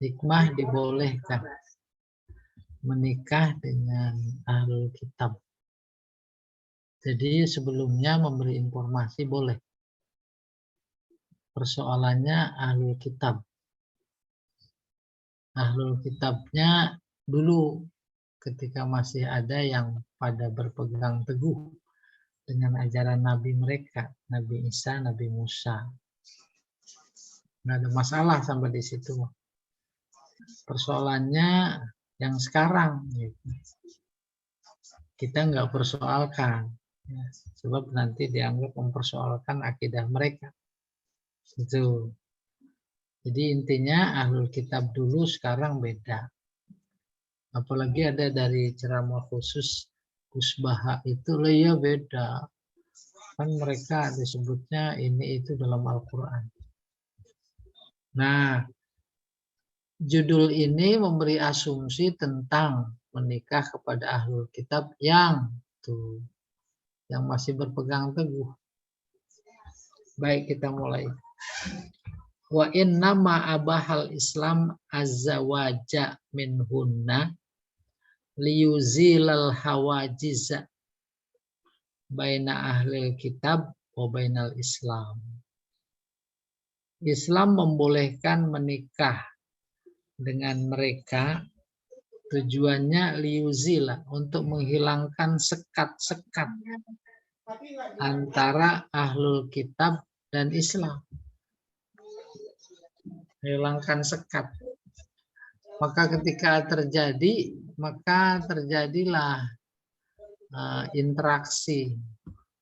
hikmah dibolehkan menikah dengan ahlul kitab. Jadi sebelumnya memberi informasi boleh. Persoalannya ahlul kitab. Ahlul kitabnya dulu ketika masih ada yang pada berpegang teguh dengan ajaran Nabi mereka, Nabi Isa, Nabi Musa. Nggak ada masalah sampai di situ. Persoalannya yang sekarang, gitu. Kita nggak persoalkan, ya, sebab nanti dianggap mempersoalkan akidah mereka. Itu. Jadi intinya ahlul kitab dulu sekarang beda. Apalagi ada dari ceramah khusus Kusbaha itu, lah ya beda. Kan mereka disebutnya ini itu dalam Al-Quran. Nah, judul ini memberi asumsi tentang menikah kepada ahlul kitab yang masih berpegang teguh. Baik, kita mulai. Wa inna ma abahal Islam azzawaja minhunna liyuzilal hawajiza baina ahlil kitab wa bainal Islam. Islam membolehkan menikah dengan mereka, tujuannya liyuzila, untuk menghilangkan sekat-sekat antara ahlul kitab dan Islam. Menghilangkan sekat. Maka ketika terjadi, maka terjadilah interaksi.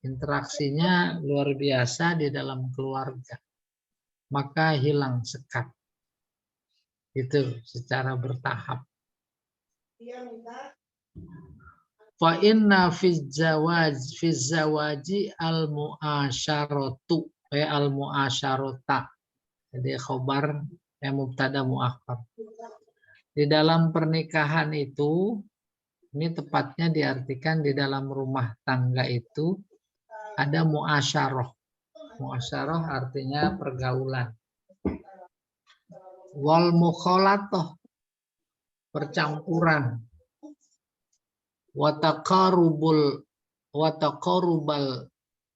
Interaksinya luar biasa di dalam keluarga. Maka hilang sekat. Itu secara bertahap. Fa inna fi zawaji al-mu'asyaratu al-mu'asyarata. Jadi khobar yang mubtada muakhar. Di dalam pernikahan itu, ini tepatnya diartikan di dalam rumah tangga itu ada mu'asyarah. Mu'asyarah artinya pergaulan. Wal mukhalatoh, percampuran. Wataqarubal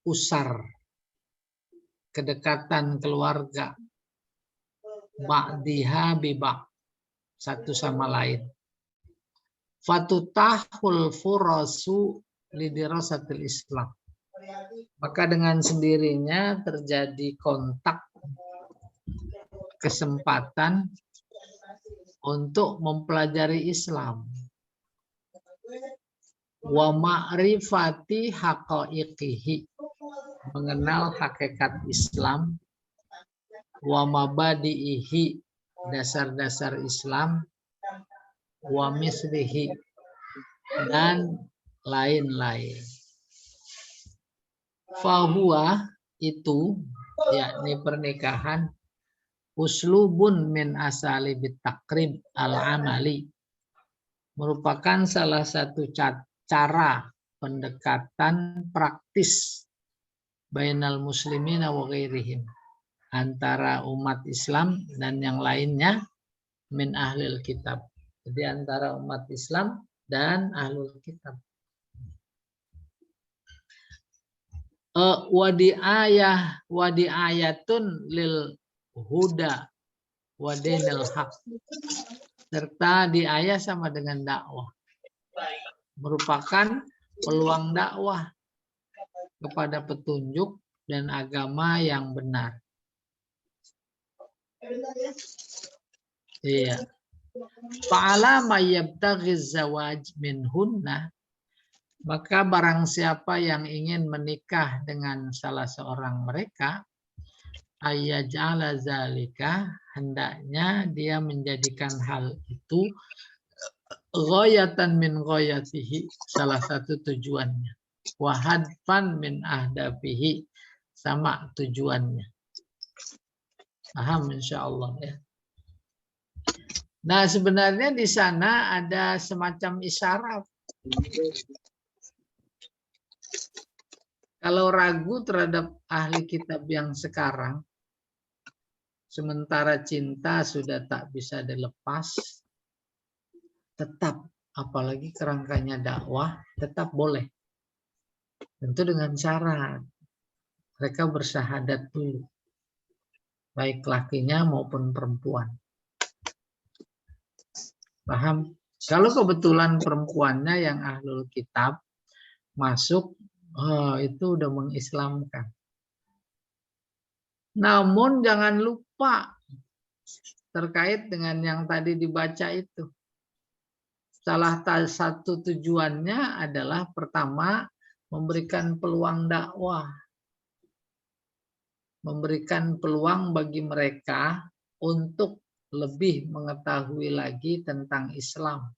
usar, kedekatan keluarga. Ba'diha biba', satu sama lain. Fatutahul furasu lidirasatil Islam. Maka dengan sendirinya terjadi kontak, kesempatan untuk mempelajari Islam. Wa ma'rifati haqaiqihi, mengenal hakikat Islam. Wa mabadi'ihi, dasar-dasar Islam. Wa mislihi, dan lain-lain. Fahuwa, itu, yakni pernikahan, uslubun min asali bitakrib al-amali, merupakan salah satu cara pendekatan praktis bainal muslimin wa ghairihim, antara umat Islam dan yang lainnya min ahlil kitab. Jadi antara umat Islam dan ahlul kitab. Wadi ayatun lil huda wa dinil haq. Serta di ayat sama dengan dakwah. Merupakan peluang dakwah kepada petunjuk dan agama yang benar. Iya. Fa'ala mayyabtaghiz zawaj minhunna, maka barang siapa yang ingin menikah dengan salah seorang mereka, ayyaj'ala zalika, hendaknya dia menjadikan hal itu ghayatan min ghayatihi, salah satu tujuannya. Wa hadfan min ahdafihi, sama tujuannya. Paham insyaallah ya. Nah, sebenarnya di sana ada semacam isyarat. Kalau ragu terhadap ahli kitab yang sekarang, sementara cinta sudah tak bisa dilepas, tetap, apalagi kerangkanya dakwah, tetap boleh. Tentu dengan syarat mereka bersyahadat dulu, baik lakinya maupun perempuan. Paham? Kalau kebetulan perempuannya yang ahlul kitab masuk, itu udah mengislamkan. Namun jangan lupa terkait dengan yang tadi dibaca itu. Salah satu tujuannya adalah pertama memberikan peluang dakwah. Memberikan peluang bagi mereka untuk lebih mengetahui lagi tentang Islam.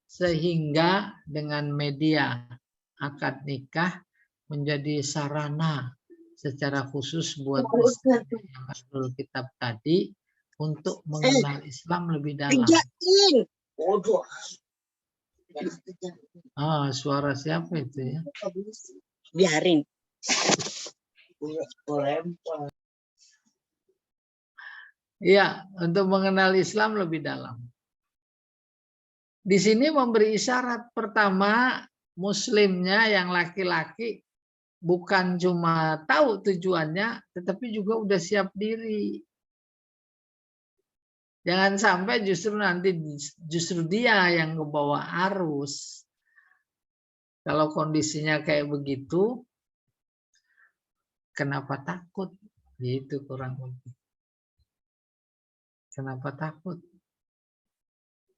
Sehingga dengan media akad nikah menjadi sarana secara khusus buat ahlul kitab tadi untuk mengenal Islam lebih dalam. Suara siapa itu ya? Biarin. Iya, untuk mengenal Islam lebih dalam. Di sini memberi isyarat pertama, muslimnya yang laki-laki bukan cuma tahu tujuannya, tetapi juga udah siap diri. Jangan sampai justru dia yang kebawa arus. Kalau kondisinya kayak begitu, kenapa takut? Gitu kurang lebih. Kenapa takut?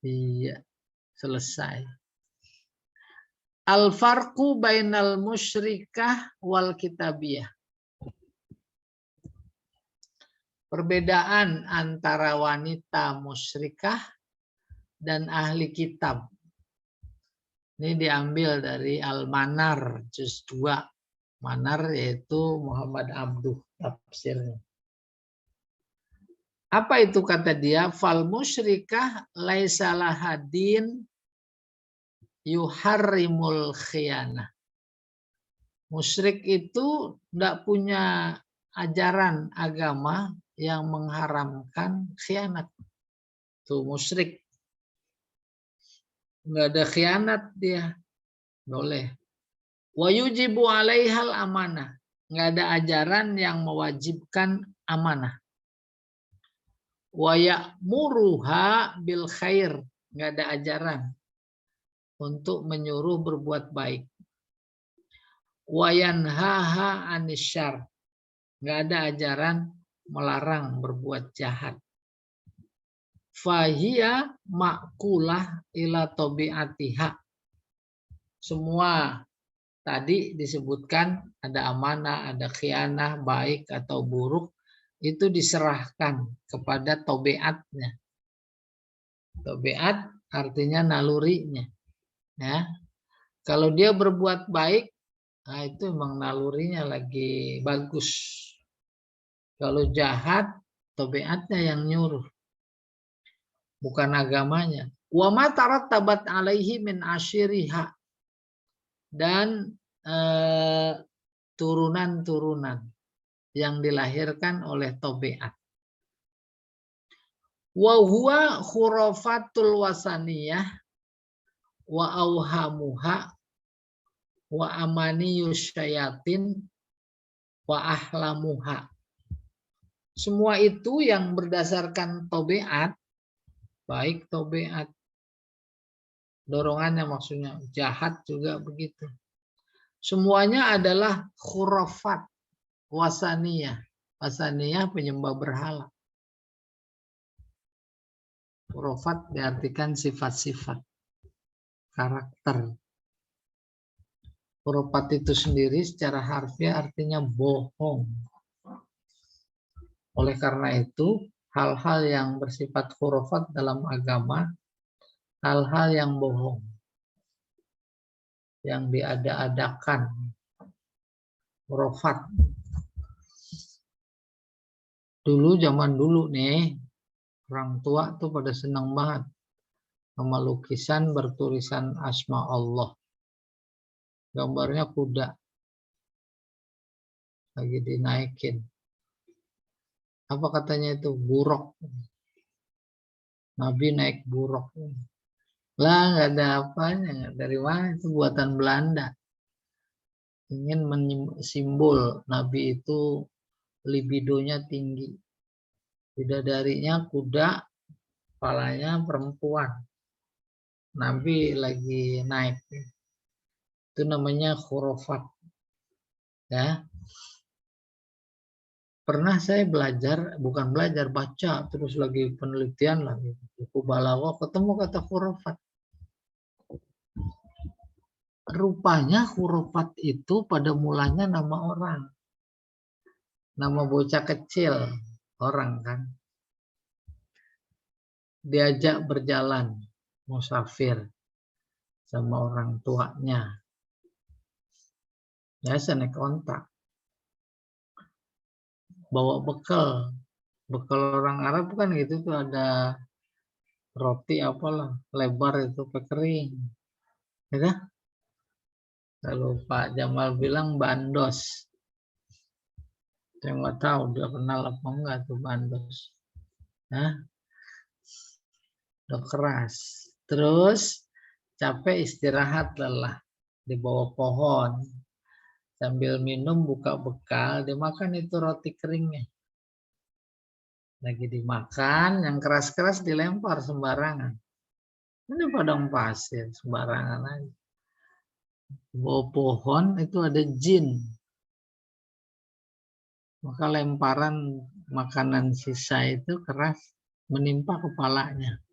Iya, selesai. Al-farqu bainal musyrikah wal kitabiyah. Perbedaan antara wanita musyrikah dan ahli kitab. Ini diambil dari Al-Manar, juz 2. Manar yaitu Muhammad Abduh tafsirnya. Apa itu kata dia? Fal musyrikah laisa lahadin yuharrimul khiyanah. Musyrik itu tidak punya ajaran agama yang mengharamkan khianat. Tuh musyrik. Enggak ada khianat dia. Boleh. Wa yujibu alaihal amanah. Enggak ada ajaran yang mewajibkan amanah. Wa ya'muruha bil khair. Enggak ada ajaran untuk menyuruh berbuat baik. Wa yanhaha anisyar. Enggak ada ajaran melarang berbuat jahat. Fahiyya ma'kulah ila tabi'atiha. Semua tadi disebutkan ada amanah, ada khianah, baik atau buruk, itu diserahkan kepada tabiatnya. Tabiat artinya nalurinya. Ya. Kalau dia berbuat baik, nah itu memang nalurinya lagi bagus. Kalau jahat, tabiatnya yang nyuruh, bukan agamanya. Wa ma tarattabat alaihi min asyiriha. Dan turunan-turunan yang dilahirkan oleh tabiat. Wa huwa khurafatul wasaniyah wa auhamuha wa amaniyus syayatin wa ahlamuha. Semua itu yang berdasarkan tabiat, baik tabiat dorongannya maksudnya jahat juga begitu. Semuanya adalah khurafat wasaniyah. Wasaniyah penyembah berhala. Khurafat diartikan sifat-sifat, karakter. Khurafat itu sendiri secara harfiah artinya bohong. Oleh karena itu, hal-hal yang bersifat khurafat dalam agama, hal-hal yang bohong, yang diada-adakan, khurafat. Dulu, zaman dulu nih, orang tua tuh pada senang banget sama lukisan bertulisan asma Allah. Gambarnya kuda lagi dinaikin. Apa katanya itu? Buruk. Nabi naik buruk. Lah nggak ada apanya. Dari mana? Itu buatan Belanda. Ingin simbol Nabi itu libidonya tinggi. Bidadarinya kuda, kepalanya perempuan. Nabi lagi naik. Itu namanya khurafat. Ya. Pernah saya belajar, bukan belajar, baca, terus lagi penelitian lagi. Buku Balaghah, ketemu kata khurafat. Rupanya khurafat itu pada mulanya nama orang. Nama bocah kecil, orang kan. Diajak berjalan, musafir, sama orang tuanya. Biasa naik onta. Bawa bekal. Bekal orang Arab kan gitu tuh ada roti apalah, lebar itu kering. Ya, kalau Pak Jamal bilang bandos. Saya nggak tahu dia kenal apa enggak tuh bandos. Nah, udah keras. Terus capek istirahat lelah di bawah pohon. Sambil minum buka bekal, dimakan itu roti keringnya. Lagi dimakan, yang keras-keras dilempar sembarangan. Ini padang pasir, sembarangan aja. Di bawah pohon itu ada jin. Maka lemparan makanan sisa itu keras menimpa kepalanya.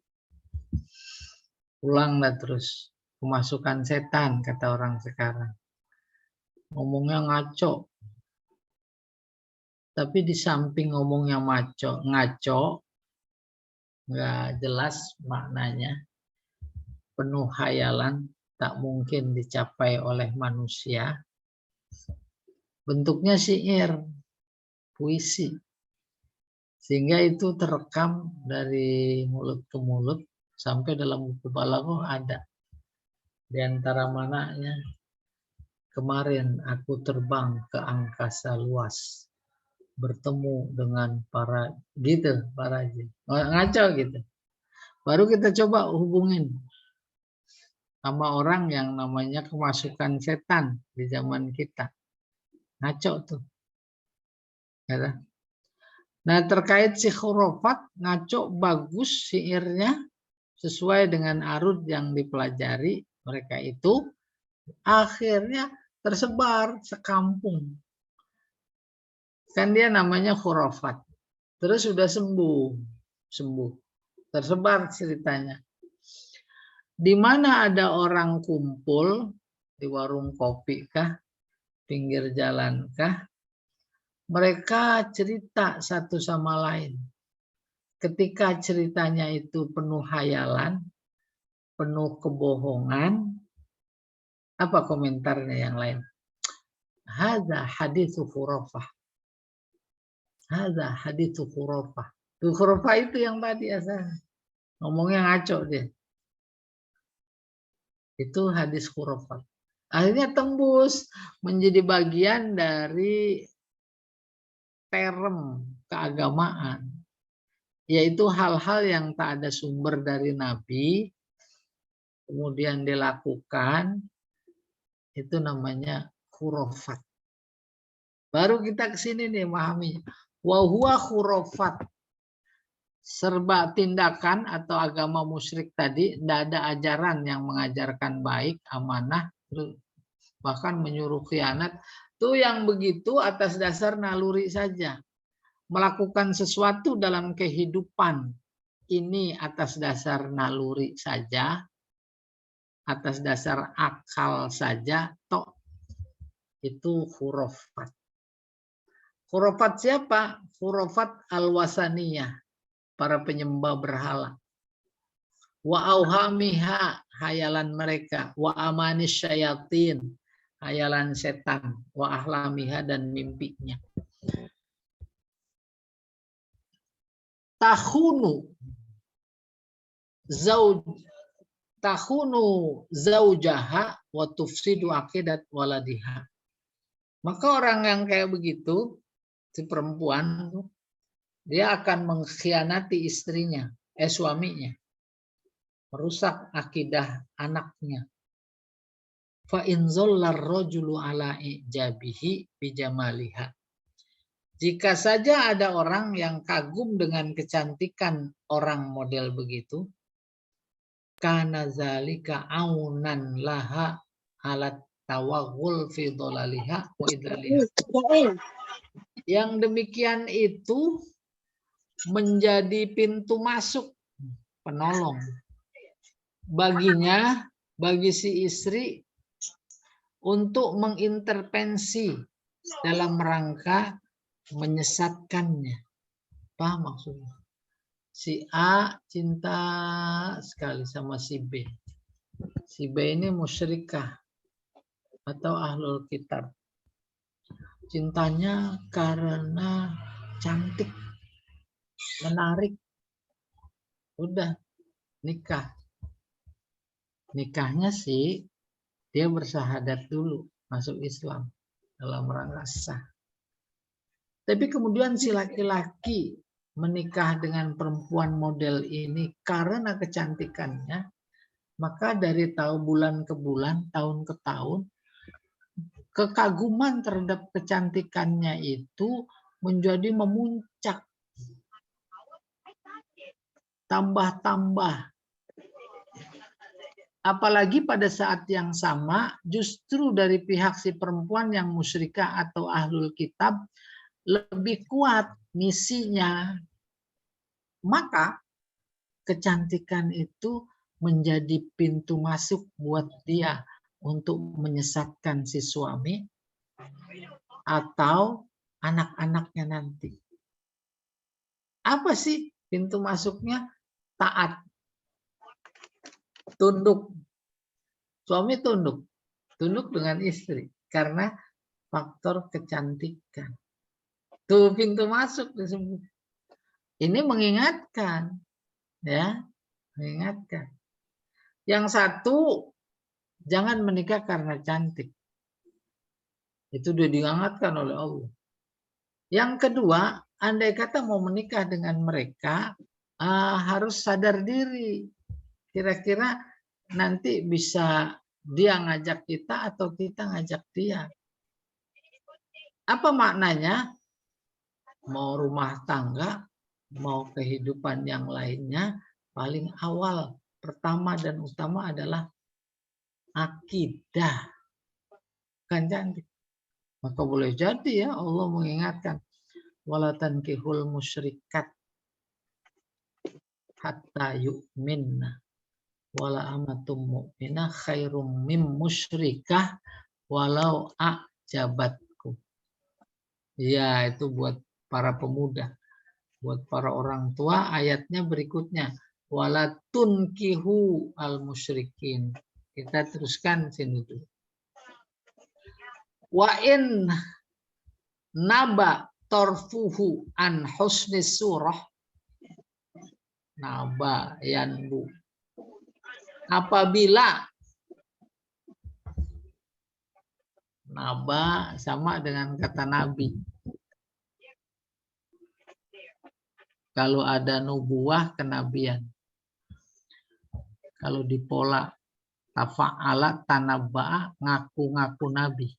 Pulang dah terus. Kemasukan setan, kata orang sekarang. Ngomongnya ngaco. Tapi di samping ngomongnya ngaco, nggak jelas maknanya. Penuh hayalan, tak mungkin dicapai oleh manusia. Bentuknya syair, puisi. Sehingga itu terekam dari mulut ke mulut sampai dalam buku Balaghah ada. Di antara mananya, kemarin aku terbang ke angkasa luas, bertemu dengan para jin. Ngaco gitu. Baru kita coba hubungin sama orang yang namanya kemasukan setan di zaman kita. Ngaco tuh. Ya. Nah, terkait si khurafat, ngaco bagus syairnya sesuai dengan arud yang dipelajari mereka itu, akhirnya tersebar sekampung. Kan dia namanya khurafat. Terus sudah sembuh. Tersebar ceritanya. Di mana ada orang kumpul, di warung kopi kah, pinggir jalan kah, mereka cerita satu sama lain. Ketika ceritanya itu penuh hayalan, penuh kebohongan, apa komentarnya yang lain? Hadza haditsu khurafah. Hadza haditsu khurafah. Tuh khurafah itu yang tadi asalnya. Ngomongnya ngaco dia. Itu hadis khurafat. Akhirnya tembus menjadi bagian dari term keagamaan. Yaitu hal-hal yang tak ada sumber dari Nabi, kemudian dilakukan, itu namanya khurafat. Baru kita ke sini nih memahami. Wa huwa khurafat. Serba tindakan atau agama musyrik tadi, tidak ada ajaran yang mengajarkan baik, amanah, bahkan menyuruh khianat. Itu yang begitu atas dasar naluri saja. Melakukan sesuatu dalam kehidupan ini atas dasar naluri saja, atas dasar akal saja, toh itu khurafat. Khurafat siapa? Khurafat al-wasaniyah, para penyembah berhala. Wa auhamiha, hayalan mereka. Wa amanis syayatin, hayalan setan. Wa ahlamiha, dan mimpinya. Tahunu zaujaha wa tufsidu aqidat waladiha. Maka orang yang kayak begitu, si perempuan dia akan mengkhianati istrinya, suaminya, merusak akidah anaknya. Fa in zallar rajulu ala ijabihi bijamaliha. Jika saja ada orang yang kagum dengan kecantikan orang model begitu, kana zalika aunan laha alat tawaghul fi dhalaliha wa idlaliha. Yang demikian itu menjadi pintu masuk, penolong baginya, bagi si istri untuk mengintervensi dalam rangka menyesatkannya. Apa maksudnya? Si A cinta sekali sama si B. Si B ini musyrikah atau ahlul kitab. Cintanya karena cantik, menarik. Udah nikah. Nikahnya sih dia bersahadat dulu masuk Islam dalam rangka sah. Tapi kemudian si laki-laki menikah dengan perempuan model ini karena kecantikannya, maka dari bulan ke bulan, tahun ke tahun, kekaguman terhadap kecantikannya itu menjadi memuncak, tambah-tambah. Apalagi pada saat yang sama, justru dari pihak si perempuan yang musyrikah atau ahlul kitab lebih kuat misinya. Maka kecantikan itu menjadi pintu masuk buat dia untuk menyesatkan si suami atau anak-anaknya nanti. Apa sih pintu masuknya? Taat. Tunduk. Suami tunduk. Tunduk dengan istri. Karena faktor kecantikan. Tuh pintu masuk disebut. Ini mengingatkan. Ya, mengingatkan. Yang satu, jangan menikah karena cantik. Itu sudah diingatkan oleh Allah. Yang kedua, andai kata mau menikah dengan mereka, harus sadar diri. Kira-kira nanti bisa dia ngajak kita atau kita ngajak dia. Apa maknanya? Mau rumah tangga, mau kehidupan yang lainnya, paling awal, pertama dan utama adalah akidah. Kan cantik. Maka boleh jadi ya Allah mengingatkan, wala tankihul musyrikat hatta yu'minna wala amatum mu'minah khairum mim musyrikah walau a'jabatku. Ya, itu buat para pemuda, buat para orang tua. Ayatnya berikutnya, wala tunkihu al musyrikin. Kita teruskan sini dulu. Wa in naba torfuhu an husni surah. Naba yanbu. Apabila naba sama dengan kata nabi. Kalau ada nubuah, kenabian. Kalau di pola tafa'ala, tanabba'a, ngaku-ngaku nabi.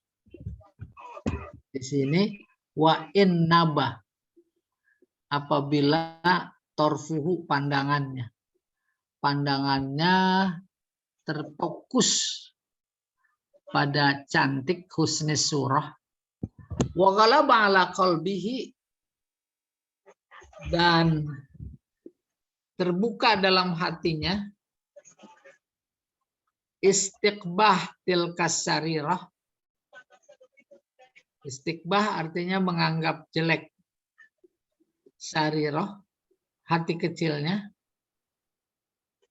Di sini wa in naba. Apabila torfuhu pandangannya. Pandangannya terfokus pada cantik husni surah. Wa ghalaba ala qalbihi, dan terbuka dalam hatinya istiqbah tilkas sarirah. Istiqbah artinya menganggap jelek. Sarirah, hati kecilnya.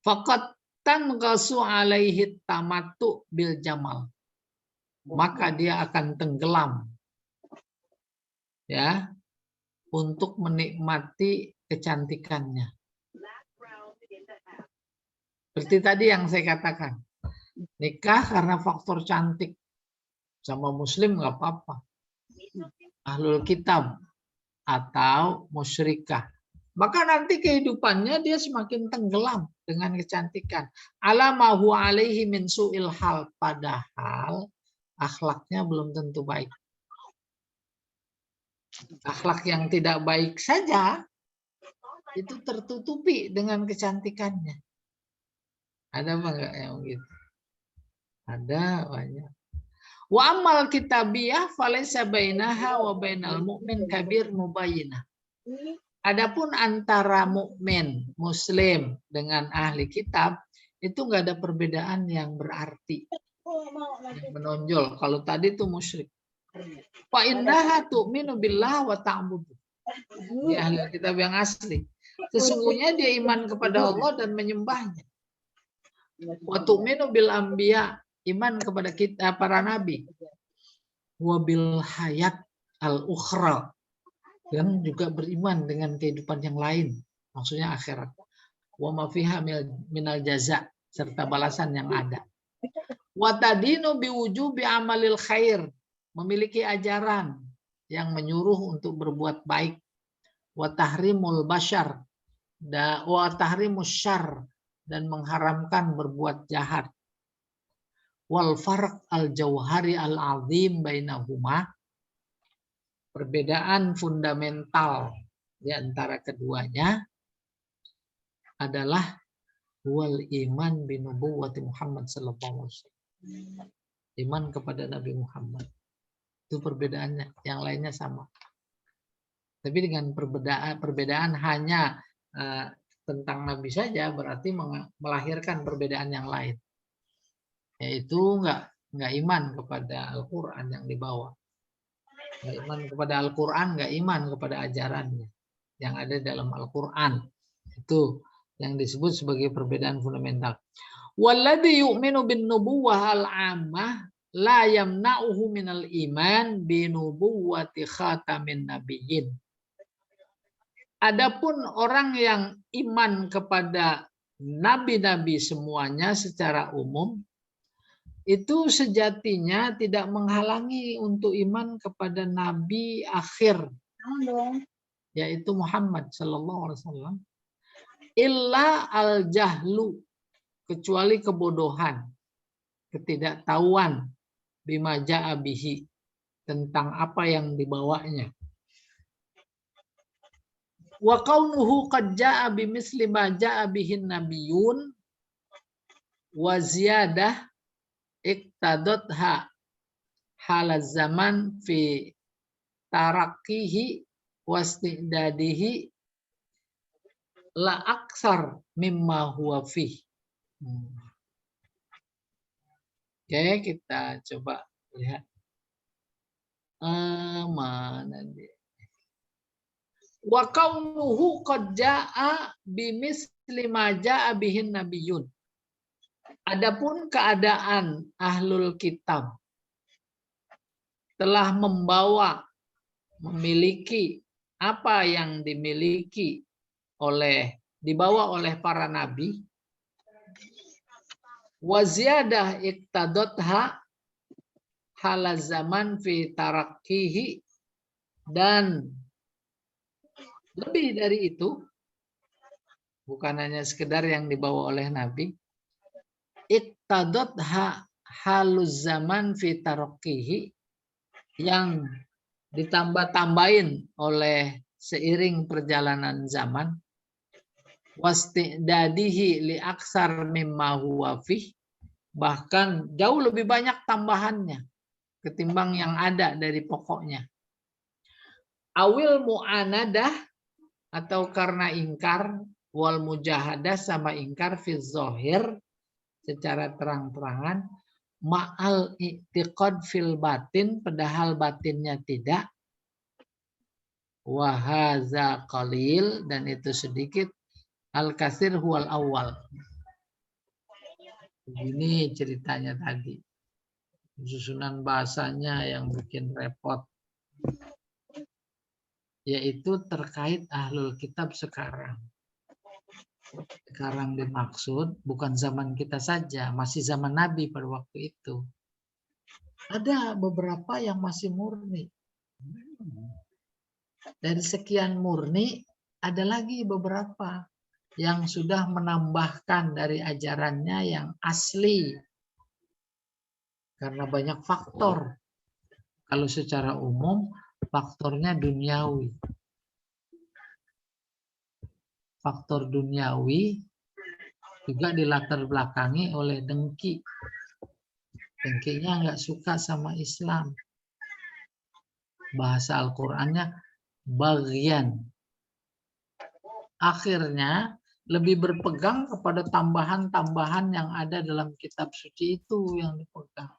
Faqat tanqasu alaihi tamattu bil jamal. Maka dia akan tenggelam. Ya, untuk menikmati kecantikannya. Seperti tadi yang saya katakan. Nikah karena faktor cantik. Sama muslim nggak apa-apa. Ahlul kitab. atau musyrikah. Maka nanti kehidupannya dia semakin tenggelam dengan kecantikan. Ala huwa alaihi min su'il hal. Padahal akhlaknya belum tentu baik. Akhlak yang tidak baik saja itu tertutupi dengan kecantikannya. Ada apa enggak yang begitu? Ada banyak. Wa amal kitabiyah falaysa bainaha wa bainal mu'min kabir mubayyinah. Adapun antara mukmin muslim dengan ahli kitab itu enggak ada perbedaan yang berarti, yang menonjol. Kalau tadi itu musyrik. Fa innaha tu'minu billah wa ta'budu. Di ahli kitab yang asli. Sesungguhnya dia iman kepada Allah dan menyembahnya. Wa tu'minu bil anbiya, iman kepada kita para nabi. Wa bil hayat al ukhra, dan juga beriman dengan kehidupan yang lain, maksudnya akhirat. Wa ma fiha minal jaza, serta balasan yang ada. Wa tadinu biwujubi amalil khair, memiliki ajaran yang menyuruh untuk berbuat baik. Wa tahrimul bashar, wa tahrimus syarr, dan mengharamkan berbuat jahat. Wal farq al jauhari al azim bainahuma, perbedaan fundamental di antara keduanya adalah wal iman bi nubuwwati Muhammad sallallahu alaihi wasallam. Iman kepada Nabi Muhammad. Itu perbedaannya, yang lainnya sama. Tapi dengan perbedaan hanya tentang Nabi saja berarti melahirkan perbedaan yang lain. Yaitu enggak iman kepada Al-Qur'an yang dibawa. Nggak iman kepada Al-Quran, nggak iman kepada ajarannya yang ada dalam Al-Quran. Itu yang disebut sebagai perbedaan fundamental. Walladzi yu'minu bin nubuwwah al-'ammah la yamna'uhu minal iman bi nubuwwati khatamin nabiyyin. Adapun orang yang iman kepada nabi-nabi semuanya secara umum, itu sejatinya tidak menghalangi untuk iman kepada nabi akhir, yaitu Muhammad sallallahu alaihi wasallam, illa al-jahlu, kecuali kebodohan, ketidaktahuan, bima ja'a bihi, tentang apa yang dibawanya. Wa kaunuhu qad ja'a bimisli ma ja'a bihin nabiyun wa ziyadah iktadotha halaz zaman fi tarakihi wastidadihi la aksar mimma huwa fih. Oke, kita coba lihat mana dia. Wa kaunuhu qad jaa bimisli ma jaa bihin nabiyun. Adapun keadaan ahlul kitab telah memiliki apa yang dibawa oleh para nabi, wa ziyadah iktadotha halaz zaman fi tarakkihi, dan lebih dari itu, bukan hanya sekedar yang dibawa oleh nabi, iktadot haluz zaman fi tarakkihi, yang ditambah-tambahin oleh seiring perjalanan zaman, wastidadihi li aksar mimma huwa fih, bahkan jauh lebih banyak tambahannya ketimbang yang ada dari pokoknya. Awil mu'anadah, atau karena ingkar, wal mujahadah, sama ingkar fi zahir, secara terang-terangan, ma'al i'tiqad fil batin, padahal batinnya tidak, wa hadza qalil, dan itu sedikit, al kasir huwal awal. Begini ceritanya tadi, susunan bahasanya yang bikin repot, yaitu terkait ahlul kitab sekarang. Sekarang dimaksud bukan zaman kita saja, masih zaman Nabi pada waktu itu. Ada beberapa yang masih murni. Dari sekian murni, ada lagi beberapa yang sudah menambahkan dari ajarannya yang asli. Karena banyak faktor. Kalau secara umum, faktornya duniawi. Faktor duniawi juga dilatar belakangi oleh dengki. Dengkinya nggak suka sama Islam. Bahasa Al-Qur'annya bagian. Akhirnya lebih berpegang kepada tambahan-tambahan yang ada dalam kitab suci itu yang dipegang.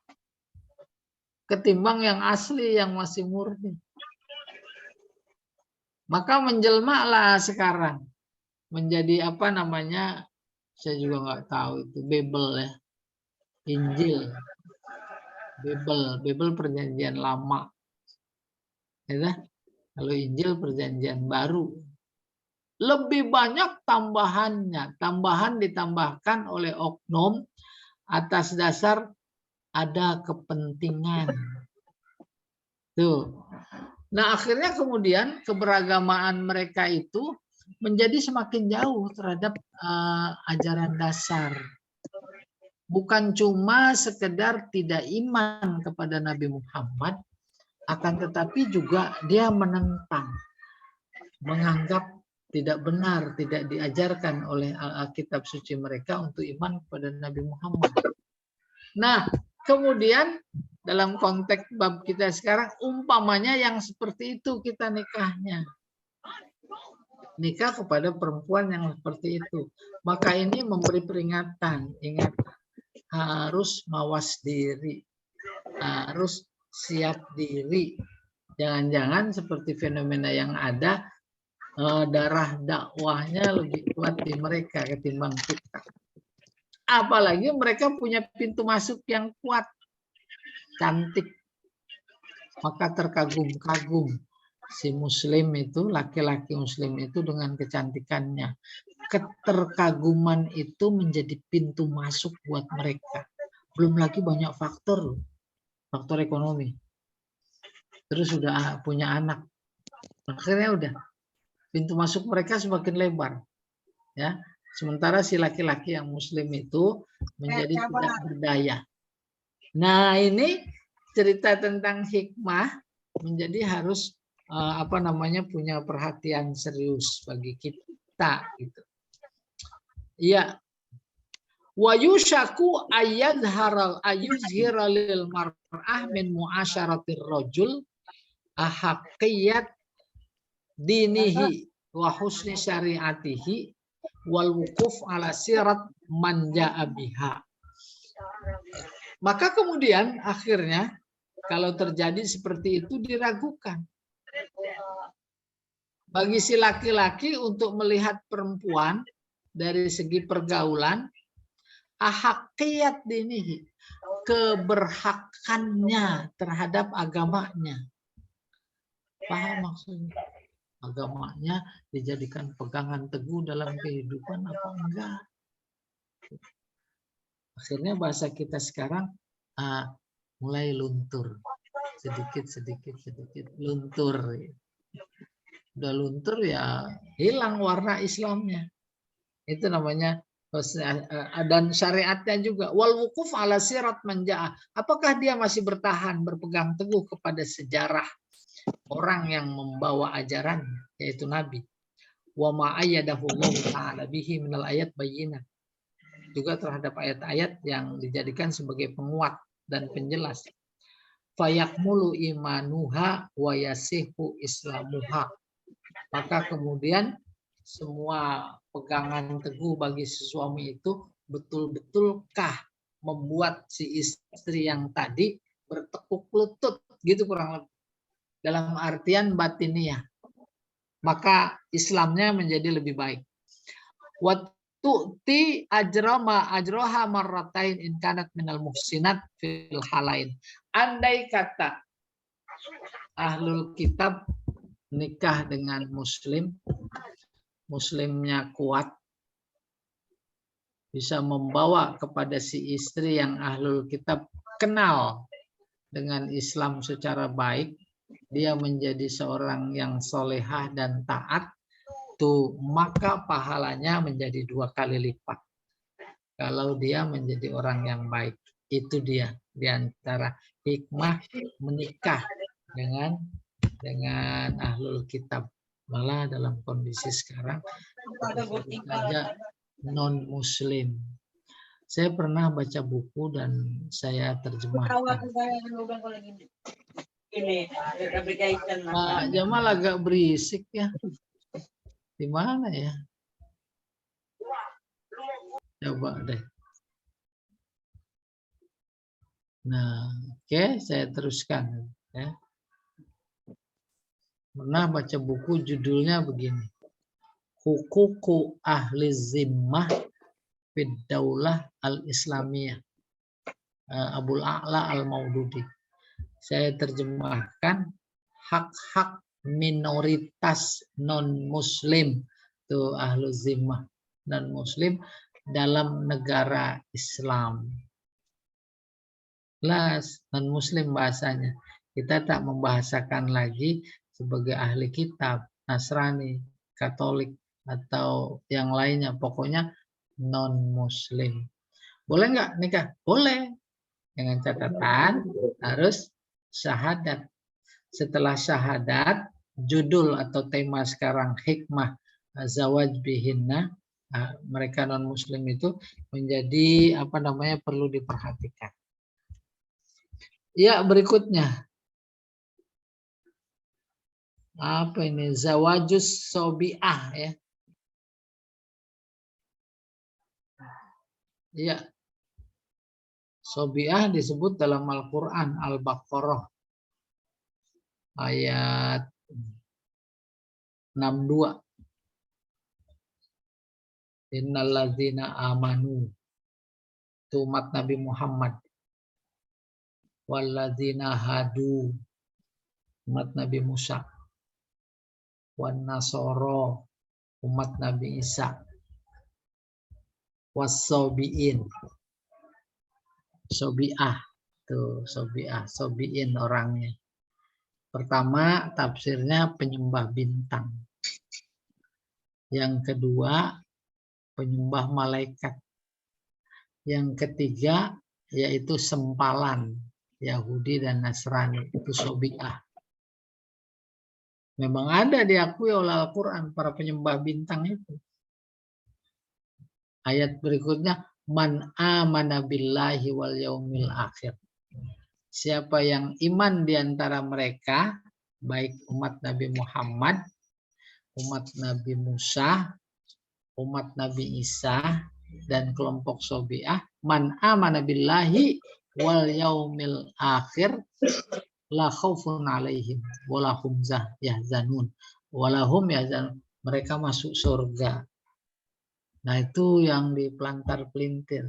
Ketimbang yang asli yang masih murni. Maka menjelmalah sekarang menjadi apa namanya, saya juga nggak tahu itu, Bible ya, Injil, Bible perjanjian lama, ya. Kalau Injil perjanjian baru, lebih banyak tambahannya, tambahan ditambahkan oleh oknum atas dasar ada kepentingan. Tuh. Nah, akhirnya kemudian keberagamaan mereka itu menjadi semakin jauh terhadap ajaran dasar. Bukan cuma sekedar tidak iman kepada Nabi Muhammad, akan tetapi juga dia menentang, menganggap tidak benar, tidak diajarkan oleh kitab suci mereka untuk iman kepada Nabi Muhammad. Nah, kemudian dalam konteks bab kita sekarang, umpamanya yang seperti itu kita nikahnya. Nikah kepada perempuan yang seperti itu. Maka ini memberi peringatan, ingat, harus mawas diri, harus siap diri. Jangan-jangan seperti fenomena yang ada, darah dakwahnya lebih kuat di mereka ketimbang kita. Apalagi mereka punya pintu masuk yang kuat, cantik. Maka terkagum-kagum si muslim itu, laki-laki muslim itu dengan kecantikannya. Keterkaguman itu menjadi pintu masuk buat mereka. Belum lagi banyak faktor, faktor ekonomi. Terus sudah punya anak. Akhirnya udah pintu masuk mereka semakin lebar. Ya. Sementara si laki-laki yang muslim itu menjadi tidak berdaya. Nah, ini cerita tentang hikmah menjadi harus punya perhatian serius bagi kita gitu. Iya. Wa yushaku ayyuzhira lil mar'ah min mu'asyaratir rajul ahaqiyat dinihi wa husni syariatihi wal wukuf ala sirat man ja'a biha. Maka kemudian akhirnya kalau terjadi seperti itu diragukan. Bagi si laki-laki untuk melihat perempuan dari segi pergaulan, ahaqiyat dinihi, keberhakannya terhadap agamanya. Paham maksudnya? Agamanya dijadikan pegangan teguh dalam kehidupan apa enggak? Akhirnya bahasa kita sekarang mulai luntur, sedikit luntur. Udah luntur ya hilang warna Islamnya. Itu namanya, dan syariatnya juga. Wal wukuf ala sirat manja'ah. Apakah dia masih bertahan, berpegang teguh kepada sejarah orang yang membawa ajaran, yaitu Nabi. Wa ma'ayyadahu Allah ta'ala bihi minal ayat bayyinah. Juga terhadap ayat-ayat yang dijadikan sebagai penguat dan penjelas. Fayakmulu imanuha wa yasihu islamuha. Maka kemudian semua pegangan teguh bagi si suami itu betul-betulkah membuat si istri yang tadi bertekuk lutut, gitu kurang lebih. Dalam artian batiniah. Maka Islamnya menjadi lebih baik. Tu'ti ajroha marratain in kanat minal muhsinat fil halain. Andai kata ahlul kitab nikah dengan muslim, muslimnya kuat, bisa membawa kepada si istri yang ahlul kitab kenal dengan Islam secara baik, dia menjadi seorang yang solehah dan taat, tuh maka pahalanya menjadi 2 kali lipat. Kalau dia menjadi orang yang baik, itu dia di antara hikmah menikah dengan ahlul kitab. Malah dalam kondisi sekarang saja non muslim. Saya pernah baca buku dan saya terjemahkan. Pak Jamal agak berisik ya. Di mana ya? Coba deh. Nah, oke, saya teruskan. Ya. Pernah baca buku judulnya begini. Hukuku ahli zimmah fid daulah al-islamiyah. Abul A'la al-Maududi. Saya terjemahkan hak-hak minoritas non-muslim, tuh ahlu zimmah non-muslim dalam negara Islam. Jelas non-muslim bahasanya. Kita tak membahasakan lagi sebagai ahli kitab, Nasrani, Katolik, atau yang lainnya. Pokoknya non-muslim. Boleh nggak nikah? Boleh. Dengan catatan harus syahadat. Setelah syahadat, judul atau tema sekarang hikmah zawaj bihinna, mereka non muslim itu menjadi perlu diperhatikan. Ya, berikutnya. Apa ini? Zawajus sobiah ya. Ya. Sobiah disebut dalam Al-Qur'an Al-Baqarah ayat 62. Innalladzina amanu, itu umat Nabi Muhammad. Walladzina hadu, umat Nabi Musa. Wan nasoro, umat Nabi Isa. Wassobiin, sobiah, tuh sobiah, sobiin orangnya. Pertama tafsirnya penyembah bintang. Yang kedua penyembah malaikat. Yang ketiga yaitu sempalan Yahudi dan Nasrani, itu sobiah. Memang ada diakui oleh Al-Quran para penyembah bintang itu. Ayat berikutnya, man amana billahi wal yaumil akhir. Siapa yang iman di antara mereka, baik umat Nabi Muhammad, umat Nabi Musa, umat Nabi Isa, dan kelompok sobiah, man amana billahi wal yaumil akhir la khaufun alaihim walahum yahzanun walahum yahzanun, mereka masuk surga. Nah, itu yang dipelantar pelintir.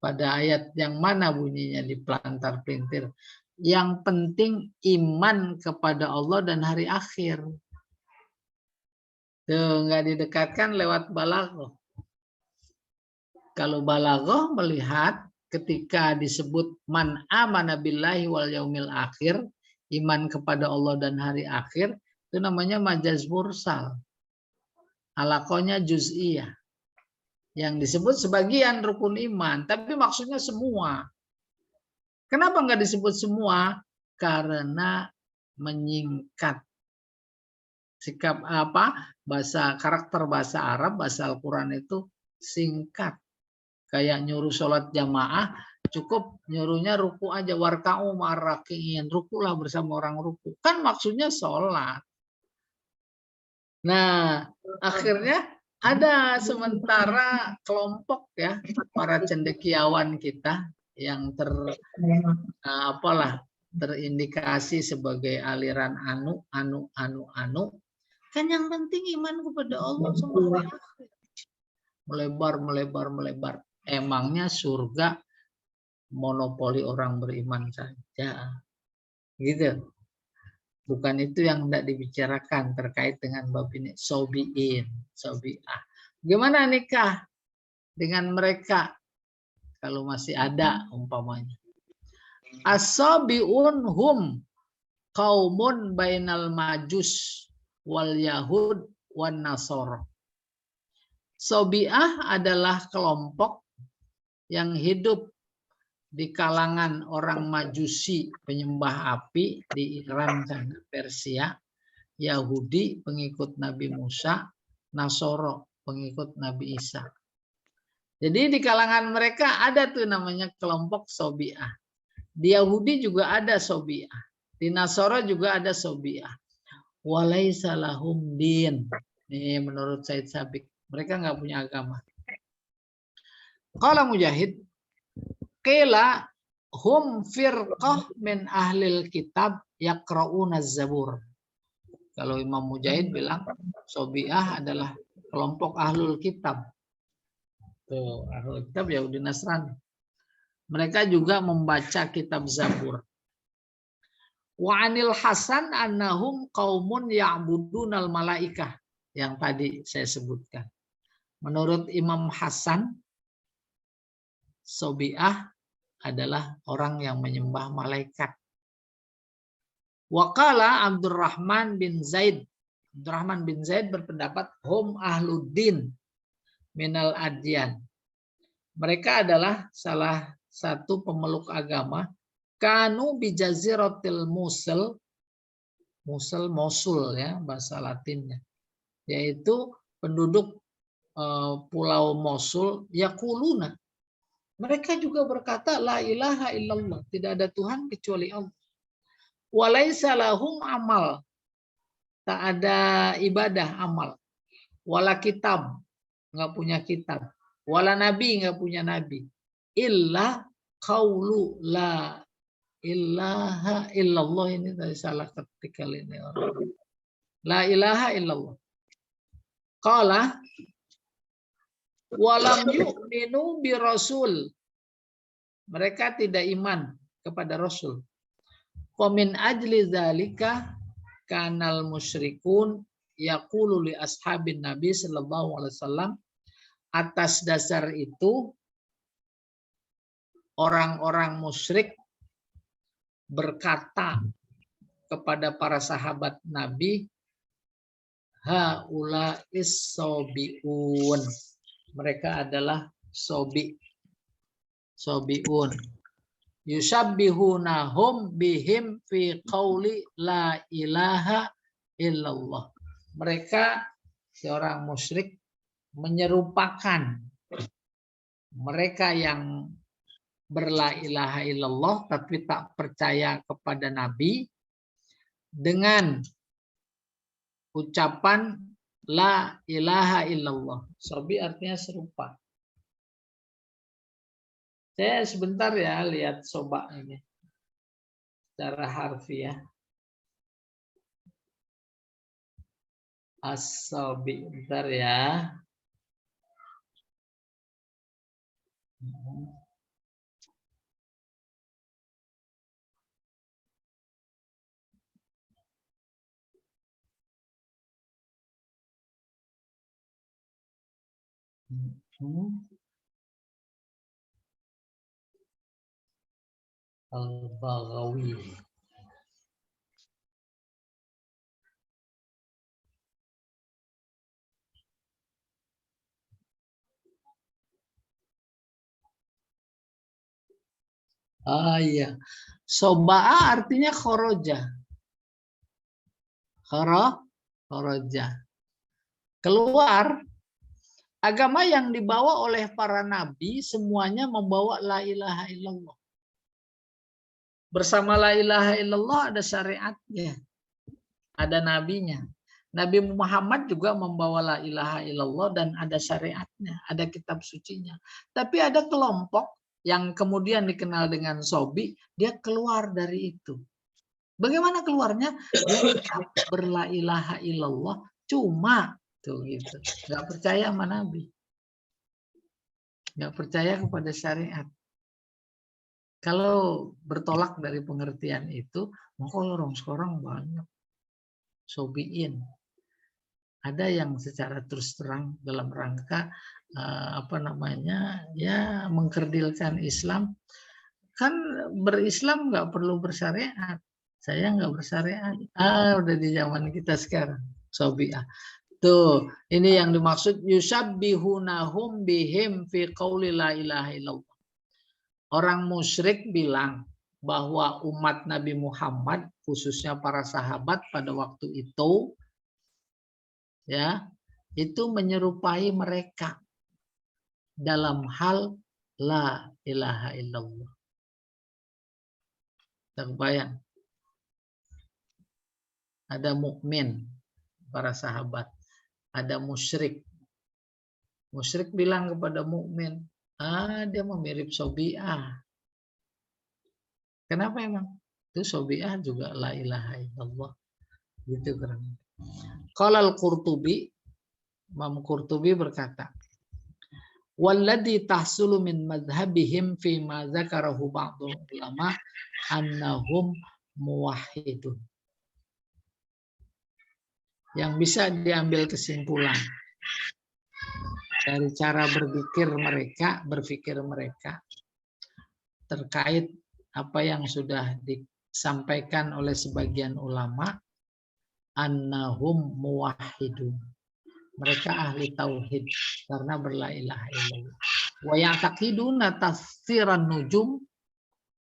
Pada ayat yang mana bunyinya dipelantar pelintir? Yang penting iman kepada Allah dan hari akhir. Tuh, nggak didekatkan lewat balaghah. Kalau balaghah melihat ketika disebut man amana billahi wal yaumil akhir, iman kepada Allah dan hari akhir, itu namanya majaz mursal. Alakonya juz'iyah. Yang disebut sebagian rukun iman, tapi maksudnya semua. Kenapa nggak disebut semua? Karena menyingkat. Sikap karakter bahasa Arab, bahasa Al-Quran itu singkat. Kayak nyuruh sholat jamaah, cukup nyuruhnya ruku aja, warka'u ma'arraki'in, rukulah bersama orang ruku. Kan maksudnya sholat. Nah, akhirnya ada sementara kelompok ya, para cendekiawan kita yang terindikasi sebagai aliran anu. Kan yang penting iman kepada Allah sama hari akhir. Melebar. Emangnya surga monopoli orang beriman saja. Gitu. Bukan itu yang tidak dibicarakan terkait dengan bab ini. Sobiin, sobiah. Gimana nikah dengan mereka? Kalau masih ada umpamanya. As-sabiun hum qaumun bainal majus wal yahud wan nasara. Sobiah adalah kelompok yang hidup di kalangan orang Majusi penyembah api di Iran sana, Persia, Yahudi pengikut Nabi Musa, Nasoro pengikut Nabi Isa. Jadi di kalangan mereka ada tuh namanya kelompok Sobiah. Di Yahudi juga ada Sobiah. Di Nasoro juga ada Sobiah. Walaisa lahum din. Ini menurut Said Sabiq. Mereka nggak punya agama. Qala Mujahid, qila hum firqah min ahlil kitab yaqra'una az-zabur. Kalau Imam Mujahid bilang Sobiah adalah kelompok ahlul kitab. Tuh, ahlul kitab Yahudi Nasrani. Mereka juga membaca kitab Zabur. Wa anil Hasan annahum qaumun ya'budunal malaikah, yang tadi saya sebutkan. Menurut Imam Hasan, Sobiah adalah orang yang menyembah malaikat. Waqala Abdurrahman bin Zaid. Abdurrahman bin Zaid berpendapat hum ahluddin minal adyan. Mereka adalah salah satu pemeluk agama. Kanu bijaziratil Musul. Mosul ya bahasa Latinnya. Yaitu penduduk Pulau Mosul yaquluna. Mereka juga berkata la ilaha illallah, tidak ada Tuhan kecuali Allah. Walaisa lahum amal, tak ada ibadah amal. Wala kitab, nggak punya kitab. Wala nabi, nggak punya nabi. Illa qaulu la ilaha illallah, ini tadi salah ketik kali ini orang. La ilaha illallah. Qala walam yu'minu bi rasul. Mereka tidak iman kepada Rasul. Famin ajli zalika kanal musyrikun yaqulu li ashabin Nabi sallallahu alaihi wasallam. Atas dasar itu orang-orang musyrik berkata kepada para sahabat Nabi, haula is-sobiun. Mereka adalah sobiun. Yusabbihunahum bihim fi qauli la ilaha illallah. Mereka seorang musyrik menyerupakan mereka yang berla ilaha illallah tapi tak percaya kepada Nabi dengan ucapan la ilaha illallah. Sobi artinya serupa. Saya sebentar ya lihat soba ini secara harfiah. As-sobi, bentar ya. Al-Baghawi. Iya. Soba'a artinya khoroja. Khoroja. Keluar. Agama yang dibawa oleh para nabi semuanya membawa la ilaha illallah. Bersama la ilaha illallah ada syariatnya. Ada nabinya. Nabi Muhammad juga membawa la ilaha illallah dan ada syariatnya, ada kitab sucinya. Tapi ada kelompok yang kemudian dikenal dengan sobi, dia keluar dari itu. Bagaimana keluarnya? Dia tetap berla ilaha illallah, cuma tuh gitu, nggak percaya sama Nabi, nggak percaya kepada syariat. Kalau bertolak dari pengertian itu, maka orang sekarang banyak sobiin. Ada yang secara terus terang dalam rangka ya mengkerdilkan Islam. kan berislam nggak perlu bersyariat. Saya nggak bersyariat. Udah di zaman kita sekarang. Sobiah. Tuh, ini yang dimaksud yusabbihunahum bihim fi qauli la ilaha illallah. Orang musyrik bilang bahwa umat Nabi Muhammad, khususnya para sahabat pada waktu itu, ya, itu menyerupai mereka dalam hal la ilaha illallah. Terbayang. Ada mukmin, para sahabat. Ada musyrik. Musyrik bilang kepada mukmin, dia mirip Sobiah. Kenapa emang? Itu Sobiah juga la ilaha illallah. Gitu kan. Qala al-Qurtubi, Imam Qurtubi berkata, walladhi tahsulu min madhhabihim fi ma dzakarahu ba'dul ulama annahum muwahhidun. Yang bisa diambil kesimpulan dari cara berpikir mereka terkait apa yang sudah disampaikan oleh sebagian ulama, annahum muwahhidun. Mereka ahli tauhid karena berla ilaha illallah. Wa ya'taqiduna tafsiran nujum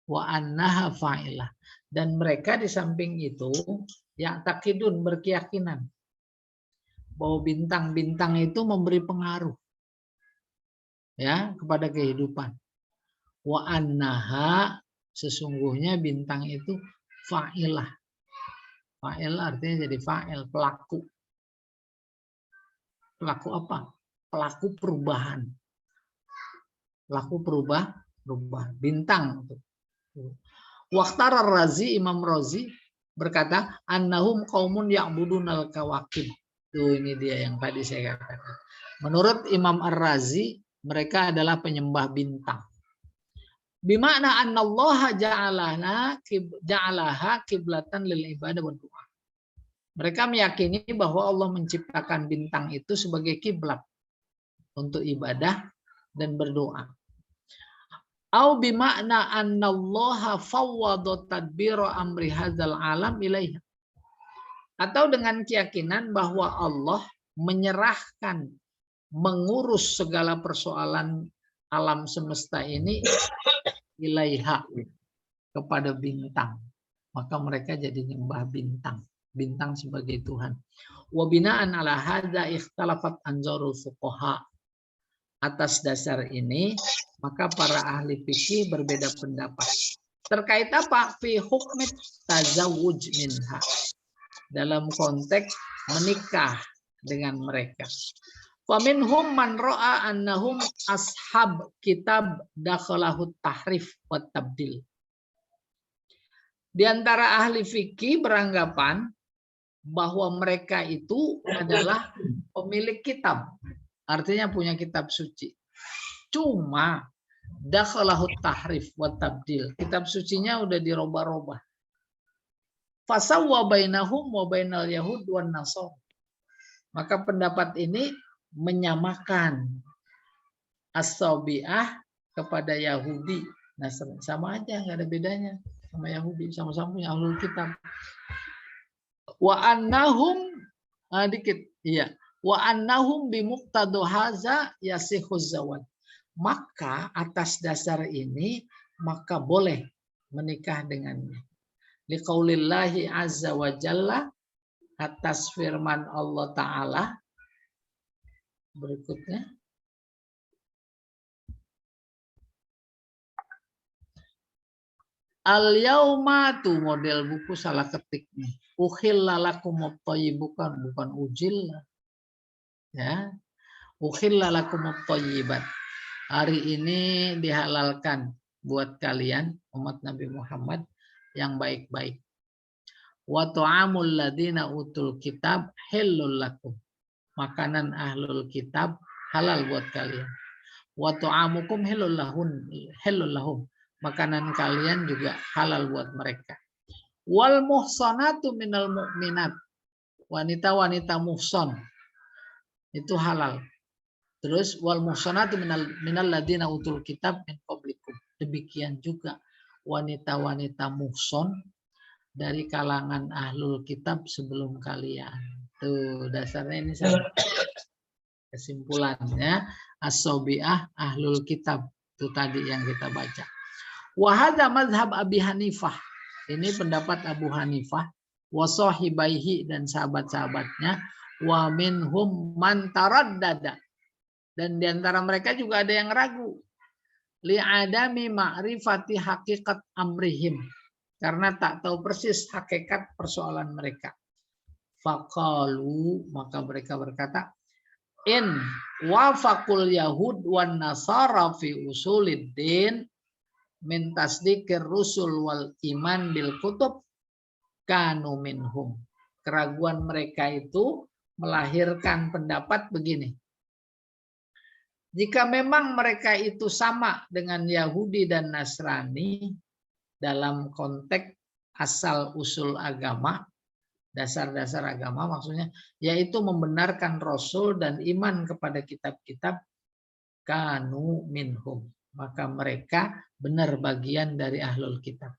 wa annaha fa'ilah. Dan mereka di samping itu ya'taqidun, berkeyakinan bahwa bintang-bintang itu memberi pengaruh ya kepada kehidupan. Wa annaha, sesungguhnya bintang itu fa'ilah. Fa'il artinya jadi fa'il, pelaku. Pelaku apa? Pelaku perubahan. Pelaku perubahan. Bintang. Waqtar ar-Razi, Imam Razi berkata, annahum qaumun ya'budunal kawakib. Tuh, ini dia yang tadi saya katakan. Menurut Imam Ar-Razi, mereka adalah penyembah bintang. Bimakna annallaha ja'alaha kiblatan lil ibadah wa doa. Mereka meyakini bahwa Allah menciptakan bintang itu sebagai kiblat untuk ibadah dan berdoa. Au bimakna annallaha fawwada tadbira amri hadzal alam ilaiha. Atau dengan keyakinan bahwa Allah menyerahkan mengurus segala persoalan alam semesta ini ilaiha, kepada bintang. Maka mereka jadi nyembah bintang. Bintang sebagai Tuhan. Wa bina'an ala hadza ikhtalafat anzarul fuqaha. Atas dasar ini, maka para ahli fikih berbeda pendapat. Terkait apa? Fi hukmit tazawuj minha. Dalam konteks menikah dengan mereka. Faminhum man ra'a annahum ashab kitab dakhalahu tahrif wa tabdil. Di antara ahli fikih beranggapan bahwa mereka itu adalah pemilik kitab. Artinya punya kitab suci. Cuma dakhalahu tahrif wa tabdil. Kitab sucinya udah dirubah-rubah. Fasawwa bainahum wa bainal yahud wan nasara. Maka pendapat ini menyamakan as-sabi'ah kepada Yahudi. Nah, sama aja, nggak ada bedanya sama Yahudi, sama-sama punya ahlul kitab. Wa annahum wa annahum bimuqtadu haza yasihhu zawaj. Maka atas dasar ini maka boleh menikah dengannya. Liqaulillahi azza wa jalla, atas firman Allah Ta'ala berikutnya. Al-yauma, tuh model buku salah ketiknya. Ukhilla lakumut thayyibukan, bukan ujil. Ya. Ukhilla lakumut thayyibat. Hari ini dihalalkan buat kalian umat Nabi Muhammad yang baik-baik. Wa ta'amul ladina utul kitab halal lakum. Makanan ahlul kitab halal buat kalian. Wa ta'amukum halal lahum. Makanan kalian juga halal buat mereka. Wal muhsanatu minal mu'minat. Wanita-wanita muhsan itu halal. Terus wal muhsanatu minal ladina utul kitab min qablikum. Demikian juga wanita-wanita muhson dari kalangan ahlul kitab sebelum kalian. Tuh, dasarnya ini sama. Kesimpulannya, as-sobiah ahlul kitab. Itu tadi yang kita baca. Wahada mazhab Abi Hanifah. Ini pendapat Abu Hanifah. Wa sahibaihi dan sahabat-sahabatnya. Wa minhum man taraddada. Dan diantara mereka juga ada yang ragu. Li'adami ma'rifati hakikat amrihim. Karena tak tahu persis hakikat persoalan mereka. Faqalu, maka mereka berkata, in wafaqul yahud wan nasara fi usuliddin min tasdikir rusul wal iman bil kutub kanu minhum. Keraguan mereka itu melahirkan pendapat begini. Jika memang mereka itu sama dengan Yahudi dan Nasrani dalam konteks asal usul agama, dasar-dasar agama maksudnya, yaitu membenarkan Rasul dan iman kepada kitab-kitab, kanu minhum. Maka mereka benar bagian dari ahlul kitab.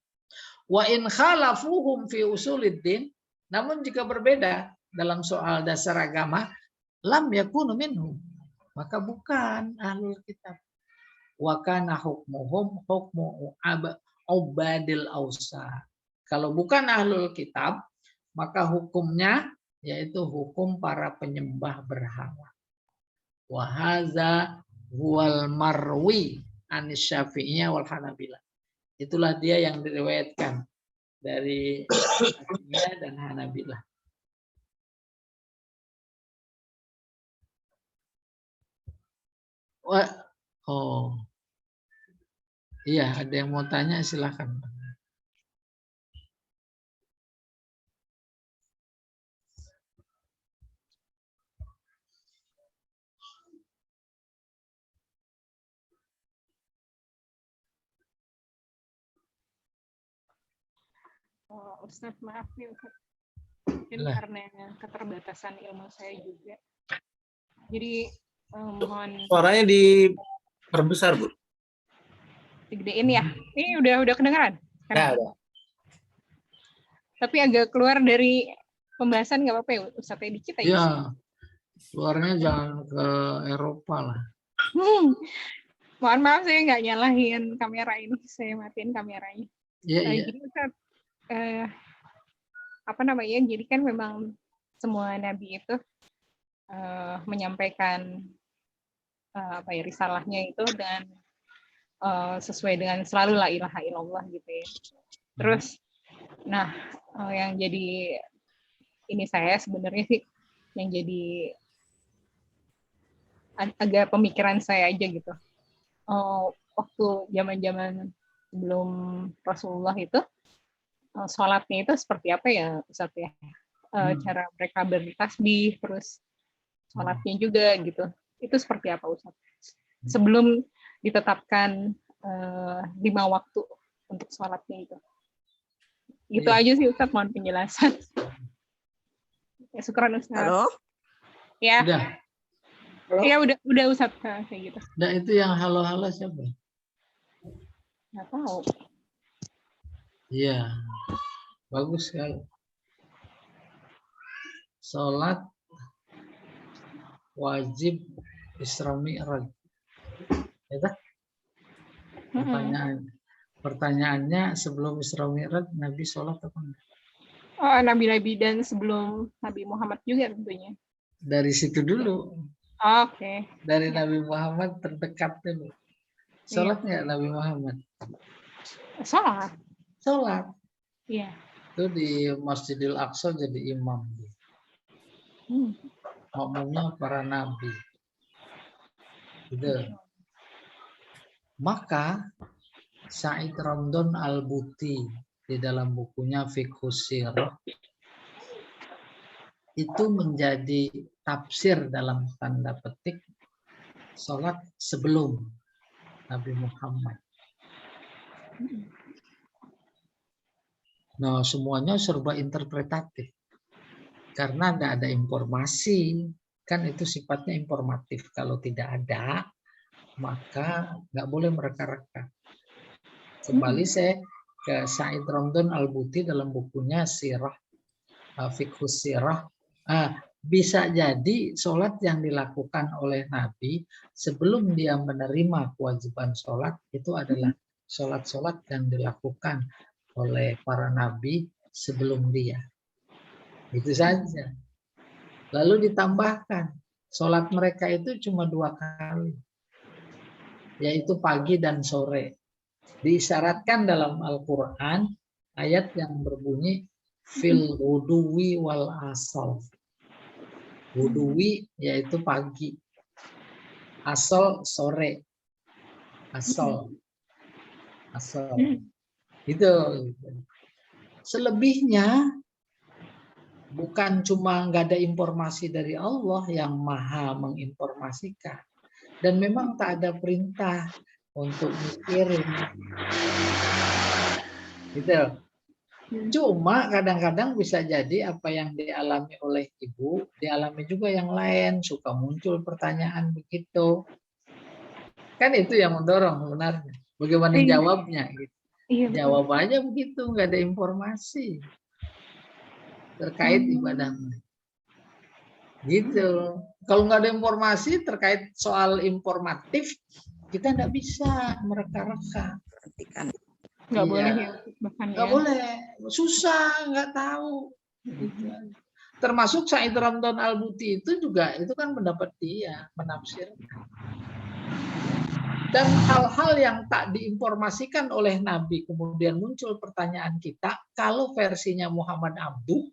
Wa in khalafuhum fi usuliddin, namun jika berbeda dalam soal dasar agama, lam yakunu minhum, maka bukan ahlul kitab. Wa kana hukmuhum hukmu ubadil ausa. Kalau bukan ahlul kitab, maka hukumnya yaitu hukum para penyembah berhala. Wa hadza huwal marwi an Syafi'iyah wal Hanabilah. Itulah dia yang diriwayatkan dari Syafi'iyah dan Hanabilah. Oh, iya, ada yang mau tanya, silakan. Ustadz, maaf nih Ustadz. Mungkin karena keterbatasan ilmu saya juga. Jadi mohon. Suaranya diperbesar, Bu. Digedein ya. Ini udah kedengeran? Ya, udah. Tapi agak keluar dari pembahasan nggak apa-apa ya Ustadz, dikit aja. Ya, keluarnya jangan ke Eropa lah. Mohon maaf, saya nggak nyalahin kamera ini, saya matiin kameranya. Iya. Jadi Ustadz, jadi kan memang semua nabi itu menyampaikan risalahnya itu dengan sesuai dengan selalu la ilaha illallah gitu ya. Terus yang jadi ini saya sebenarnya sih yang jadi agak pemikiran saya aja gitu. Waktu zaman-zaman sebelum Rasulullah itu sholatnya itu seperti apa ya Ustadz ya? Cara mereka bertasbih, terus sholatnya juga gitu. Itu seperti apa Ustadz? Sebelum ditetapkan 5 waktu untuk sholatnya itu. Gitu aja sih Ustadz, mohon penjelasan. Ya, syukran Ustadz. Halo? Ya. Udah. Ya udah Ustadz kayak gitu. Nah, itu yang halo-halo siapa? Nggak tahu. Iya, bagus sekali. Sholat wajib Isra Mi'raj. Ya, pertanyaannya sebelum Isra Mi'raj Nabi sholat apa enggak? Oh, nabi-nabi dan sebelum Nabi Muhammad juga tentunya. Dari situ dulu. Oke. Dari Nabi Muhammad terdekat dulu. Sholat nggak Nabi Muhammad? Sholat. Iya. Itu di Masjidil Aqsa jadi imam. Makmumnya para nabi. Gitu. Maka Said Ramdhan Al-Buti di dalam bukunya Fiqhus Sirah itu menjadi tafsir dalam tanda petik sholat sebelum Nabi Muhammad. Nah, semuanya serba interpretatif. Karena tidak ada informasi, kan itu sifatnya informatif. Kalau tidak ada, maka nggak boleh mereka-reka. Kembali saya ke Said Ramdhan Al-Buti dalam bukunya Sirah, Fiqhus Sirah. Bisa jadi sholat yang dilakukan oleh Nabi sebelum dia menerima kewajiban sholat itu adalah sholat-sholat yang dilakukan oleh para nabi sebelum dia. Itu saja. Lalu ditambahkan, sholat mereka itu cuma 2 kali, yaitu pagi dan sore. Diisyaratkan dalam Al-Quran ayat yang berbunyi fil wuduwi wal asal. Wuduwi yaitu pagi, asal sore, asal itu. Selebihnya bukan cuma nggak ada informasi dari Allah yang maha menginformasikan, dan memang tak ada perintah untuk mikirin gitu. Cuma kadang-kadang bisa jadi apa yang dialami oleh ibu dialami juga yang lain, suka muncul pertanyaan begitu, kan itu yang mendorong sebenarnya. Bagaimana jawabnya gitu. Jawab aja begitu, nggak ada informasi terkait ibadahnya gitu. Kalau nggak ada informasi terkait soal informatif, kita nggak bisa mereka-reka. Nggak Iya. boleh ya, bahkan Nggak ya. boleh, susah, nggak tahu. Gitu. Termasuk Said Ramdhan Al-Buti itu juga, itu kan pendapat dia, menafsirkan. Dan hal-hal yang tak diinformasikan oleh Nabi, kemudian muncul pertanyaan kita, kalau versinya Muhammad Abduh,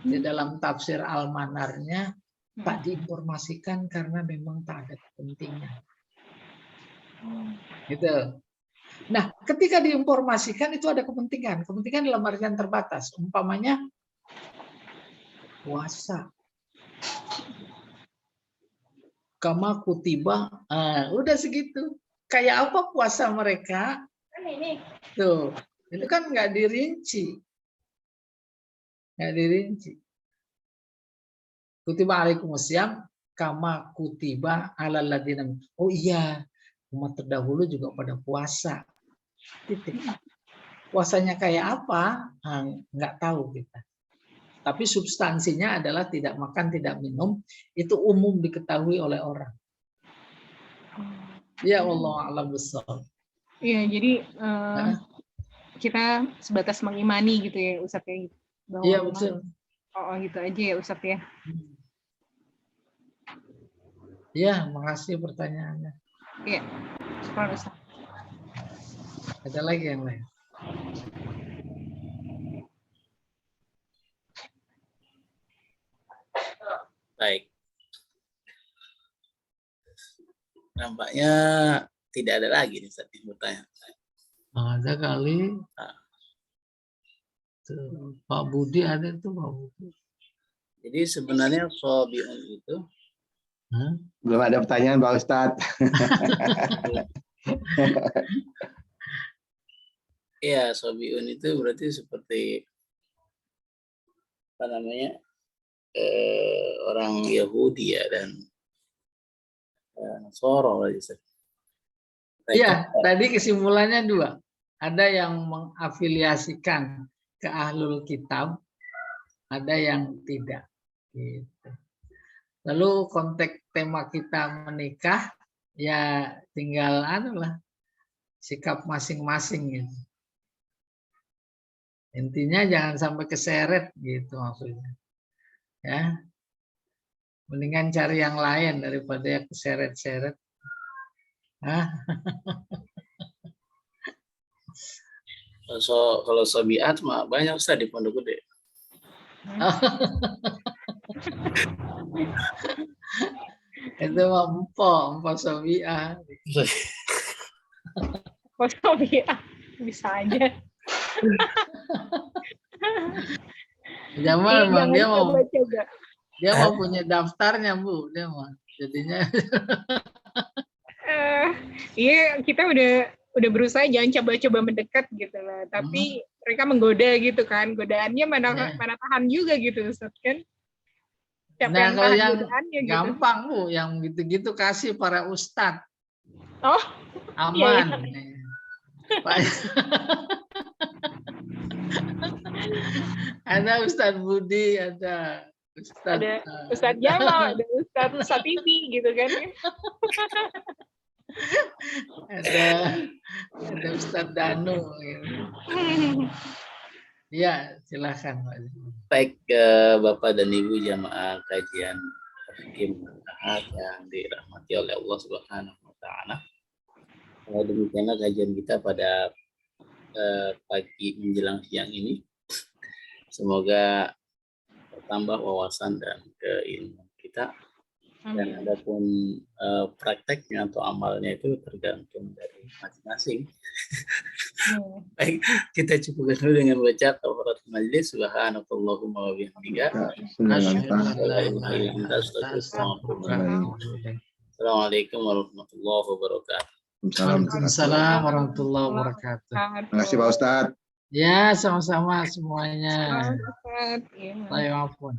di dalam tafsir Al-Manarnya, tak diinformasikan karena memang tak ada kepentingan. Gitu. Nah, ketika diinformasikan itu ada kepentingan. Kepentingan dalam artian terbatas. Umpamanya puasa. Kama kutiba, udah segitu. Kayak apa puasa mereka? Tuh, itu kan nggak dirinci. Nggak dirinci. Kutiba alaikumusiyam, kama kutiba alal ladina. Oh iya, umat terdahulu juga pada puasa. Titik. Puasanya kayak apa? Nggak tahu kita. Tapi substansinya adalah tidak makan, tidak minum. Itu umum diketahui oleh orang. Ya Allah a'lam bishawab. Iya, jadi kita sebatas mengimani gitu ya Ustadz ya. Bahwa Iya memang- betul. Oh gitu aja ya Ustadz ya. Ya, makasih pertanyaannya. Iya, syukur Ustadz. Ada lagi yang lain? Baik. Nampaknya tidak ada lagi nih Ustaz yang bertanya. Ada kali. Tuh, Pak Budi ada tuh Pak Budi. Jadi sebenarnya sobiun itu Belum ada pertanyaan Pak Ustadz. ya sobiun itu berarti seperti apa namanya orang Yahudi ya dan Nasoro. Iya, tadi kesimpulannya 2. Ada yang mengafiliasikan ke ahlul kitab, ada yang tidak. Gitu. Lalu konteks tema kita menikah, ya tinggal sikap masing-masing gitu. Intinya jangan sampai keseret gitu maksudnya. Ya. Mendingan cari yang lain daripada yang keseret-seret. Kalau sobiat mah banyak Ustaz di Pondok Gede. Itu mah empok sobiah. Oh iya, bisa aja. Jamal memang dia mau coba. dia mau punya daftarnya Bu, dia mau. Jadinya Iya, kita udah berusaha jangan coba-coba mendekat gitu lah. Tapi mereka menggoda gitu kan. Godaannya mana tahan juga gitu Ustaz kan. Siapa nah, yang kalau tahan yang godaannya gitu. gampang Bu, yang gitu-gitu kasih para ustadz. Oh. Aman. Pak. Ada Ustadz Budi, ada Ustadz Ada Ustadz Jamal, ada Ustadz Satibi gitu kan ya. ada Ustadz Danu. Gitu. Ya, silakan Pak. Baik Bapak dan Ibu jamaah kajian fikih Ahad yang dirahmati oleh Allah Subhanahu wa taala. Demikianlah kajian kita pada pagi menjelang siang ini. Semoga bertambah wawasan dan keilmuan kita. Dan adapun prakteknya atau amalnya itu tergantung dari masing-masing. Baik, kita cukupkan dulu dengan baca tawaratul majlis. Subhanakallahumma wa bihamdika. Assalamualaikum warahmatullahi wabarakatuh. Waalaikumsalam warahmatullahi wabarakatuh. Terima kasih Pak Ustadz. Ya, sama-sama semuanya. Ustadz, iya. Saya ampun.